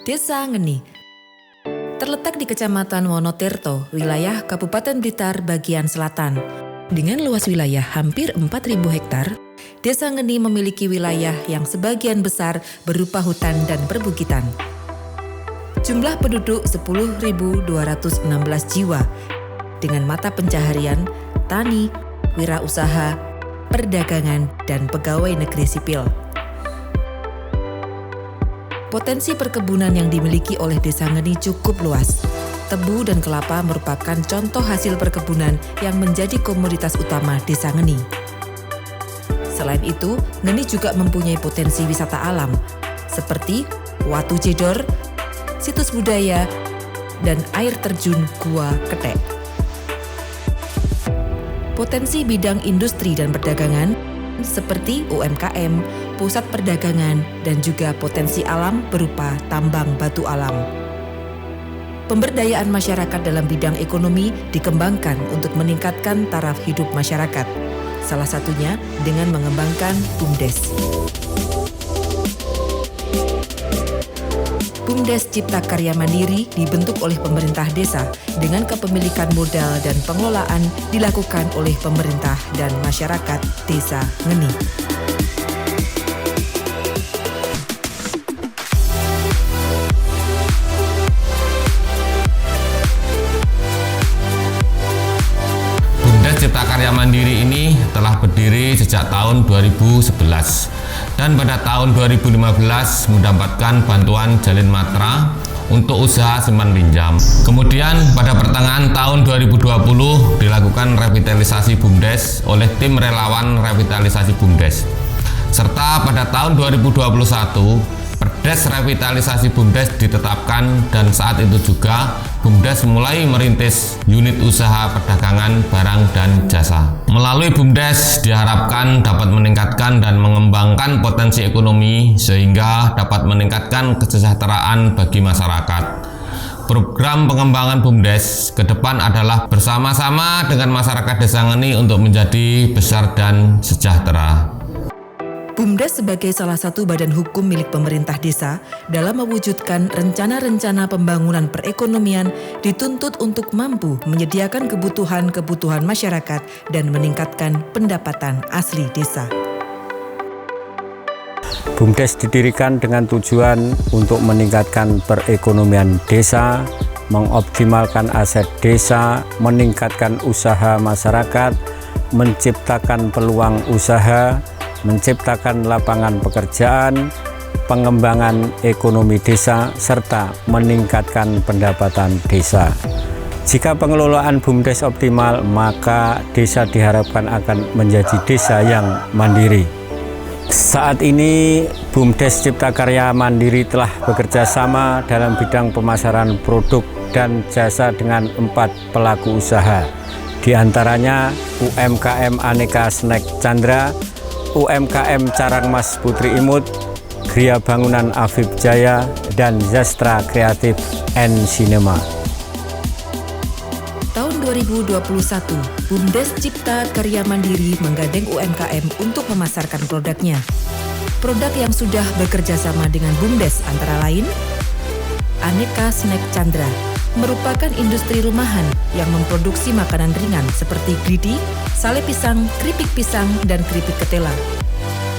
Desa Ngeni terletak di Kecamatan Wonotirto, wilayah Kabupaten Blitar bagian selatan. Dengan luas wilayah hampir 4.000 hektar, Desa Ngeni memiliki wilayah yang sebagian besar berupa hutan dan perbukitan. Jumlah penduduk 10.216 jiwa, dengan mata pencaharian, tani, wirausaha, perdagangan, dan pegawai negeri sipil. Potensi perkebunan yang dimiliki oleh Desa Ngeni cukup luas. Tebu dan kelapa merupakan contoh hasil perkebunan yang menjadi komoditas utama Desa Ngeni. Selain itu, Ngeni juga mempunyai potensi wisata alam, seperti Watu Jedor, situs budaya, dan air terjun Gua Ketek. Potensi bidang industri dan perdagangan seperti UMKM, pusat perdagangan, dan juga potensi alam berupa tambang batu alam. Pemberdayaan masyarakat dalam bidang ekonomi dikembangkan untuk meningkatkan taraf hidup masyarakat, salah satunya dengan mengembangkan BUMDes. BUMDes Cipta Karya Mandiri dibentuk oleh pemerintah desa dengan kepemilikan modal dan pengelolaan dilakukan oleh pemerintah dan masyarakat Desa Ngeni. BUMDes Cipta Karya Mandiri ini telah berdiri sejak tahun 2011 dan pada tahun 2015 mendapatkan bantuan Jalin Matra untuk usaha simpan pinjam. Kemudian pada pertengahan tahun 2020 dilakukan revitalisasi BUMDes oleh tim relawan revitalisasi BUMDes. Serta pada tahun 2021 Perdes revitalisasi BUMDes ditetapkan dan saat itu juga BUMDes mulai merintis unit usaha perdagangan barang dan jasa. Melalui BUMDes diharapkan dapat meningkatkan dan mengembangkan potensi ekonomi sehingga dapat meningkatkan kesejahteraan bagi masyarakat. Program pengembangan BUMDes ke depan adalah bersama-sama dengan masyarakat Desa Ngeni untuk menjadi besar dan sejahtera. BUMDes sebagai salah satu badan hukum milik pemerintah desa dalam mewujudkan rencana-rencana pembangunan perekonomian dituntut untuk mampu menyediakan kebutuhan-kebutuhan masyarakat dan meningkatkan pendapatan asli desa. BUMDes didirikan dengan tujuan untuk meningkatkan perekonomian desa, mengoptimalkan aset desa, meningkatkan usaha masyarakat, menciptakan peluang usaha, menciptakan lapangan pekerjaan, pengembangan ekonomi desa, serta meningkatkan pendapatan desa. Jika pengelolaan BUMDes optimal, maka desa diharapkan akan menjadi desa yang mandiri. Saat ini, BUMDes Cipta Karya Mandiri telah bekerja sama dalam bidang pemasaran produk dan jasa dengan 4 pelaku usaha, di antaranya UMKM Aneka Snack Chandra, UMKM Carangmas Putri Imut, Gria Bangunan Afib Jaya, dan Zastra Kreatif and Cinema. Tahun 2021, BUMDes Cipta Karya Mandiri menggandeng UMKM untuk memasarkan produknya. Produk yang sudah bekerja sama dengan BUMDes antara lain Aneka Snack Chandra, merupakan industri rumahan yang memproduksi makanan ringan seperti gridi, sale pisang, keripik pisang, dan keripik ketela.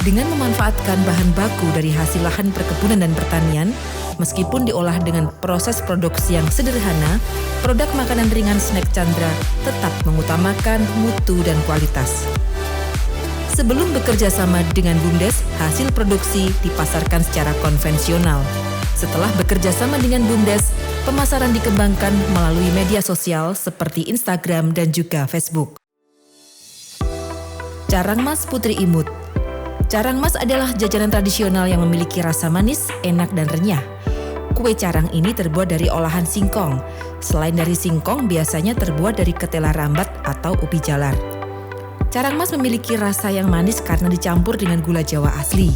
Dengan memanfaatkan bahan baku dari hasil lahan perkebunan dan pertanian, meskipun diolah dengan proses produksi yang sederhana, produk makanan ringan Snack Chandra tetap mengutamakan mutu dan kualitas. Sebelum bekerja sama dengan BUMDes, hasil produksi dipasarkan secara konvensional. Setelah bekerja sama dengan BUMDes, pemasaran dikembangkan melalui media sosial seperti Instagram dan juga Facebook. Carangmas Putri Imut. Carangmas adalah jajanan tradisional yang memiliki rasa manis, enak, dan renyah. Kue carang ini terbuat dari olahan singkong. Selain dari singkong, biasanya terbuat dari ketela rambat atau ubi jalar. Carangmas memiliki rasa yang manis karena dicampur dengan gula Jawa asli.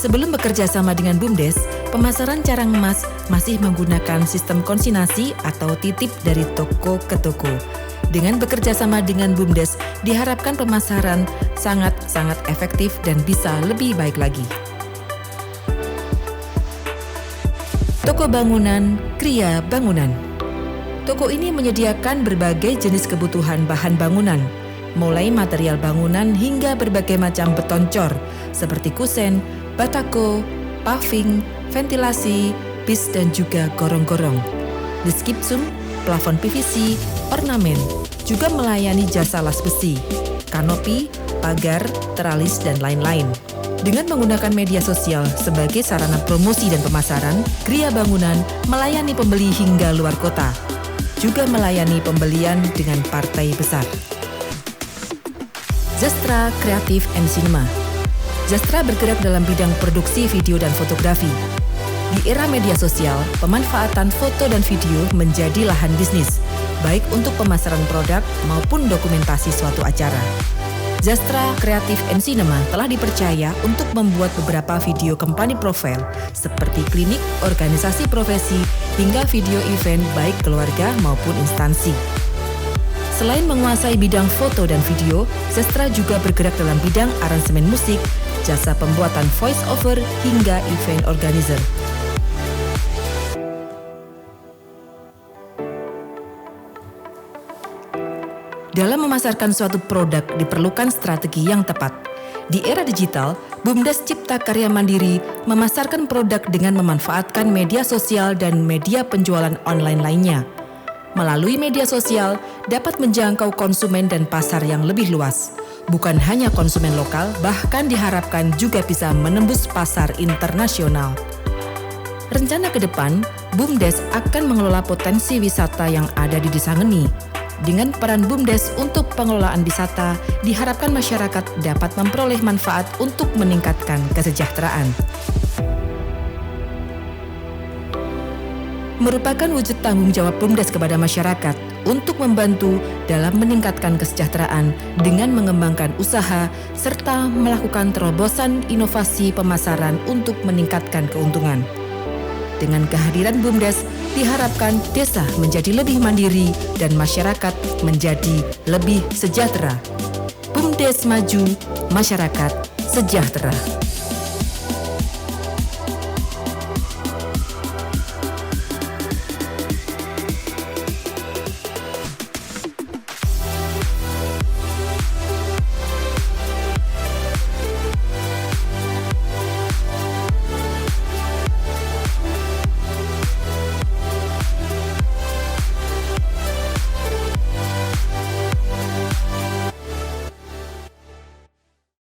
Sebelum bekerja sama dengan BUMDes, pemasaran Carangmas masih menggunakan sistem konsinyasi atau titip dari toko ke toko. Dengan bekerja sama dengan BUMDes, diharapkan pemasaran sangat-sangat efektif dan bisa lebih baik lagi. Toko bangunan Kria Bangunan. Toko ini menyediakan berbagai jenis kebutuhan bahan bangunan, mulai material bangunan hingga berbagai macam beton cor, seperti kusen, batako, paving, ventilasi, bis dan juga gorong-gorong. Gipsum, plafon PVC, ornamen, juga melayani jasa las besi, kanopi, pagar, teralis, dan lain-lain. Dengan menggunakan media sosial sebagai sarana promosi dan pemasaran, Kria Bangunan melayani pembeli hingga luar kota, juga melayani pembelian dengan partai besar. Zastra Creative and Cinema. Zastra bergerak dalam bidang produksi video dan fotografi. Di era media sosial, pemanfaatan foto dan video menjadi lahan bisnis, baik untuk pemasaran produk maupun dokumentasi suatu acara. Zastra Creative and Cinema telah dipercaya untuk membuat beberapa video company profile seperti klinik, organisasi profesi, hingga video event baik keluarga maupun instansi. Selain menguasai bidang foto dan video, Zastra juga bergerak dalam bidang aransemen musik, jasa pembuatan voice over, hingga event organizer. Dalam memasarkan suatu produk diperlukan strategi yang tepat. Di era digital, BUMDes Cipta Karya Mandiri memasarkan produk dengan memanfaatkan media sosial dan media penjualan online lainnya. Melalui media sosial dapat menjangkau konsumen dan pasar yang lebih luas. Bukan hanya konsumen lokal, bahkan diharapkan juga bisa menembus pasar internasional. Rencana ke depan, BUMDes akan mengelola potensi wisata yang ada di Desa Ngeni. Dengan peran BUMDes untuk pengelolaan wisata, diharapkan masyarakat dapat memperoleh manfaat untuk meningkatkan kesejahteraan. Merupakan wujud tanggung jawab BUMDes kepada masyarakat untuk membantu dalam meningkatkan kesejahteraan dengan mengembangkan usaha serta melakukan terobosan inovasi pemasaran untuk meningkatkan keuntungan. Dengan kehadiran BUMDes, diharapkan desa menjadi lebih mandiri dan masyarakat menjadi lebih sejahtera. BUMDes maju, masyarakat sejahtera.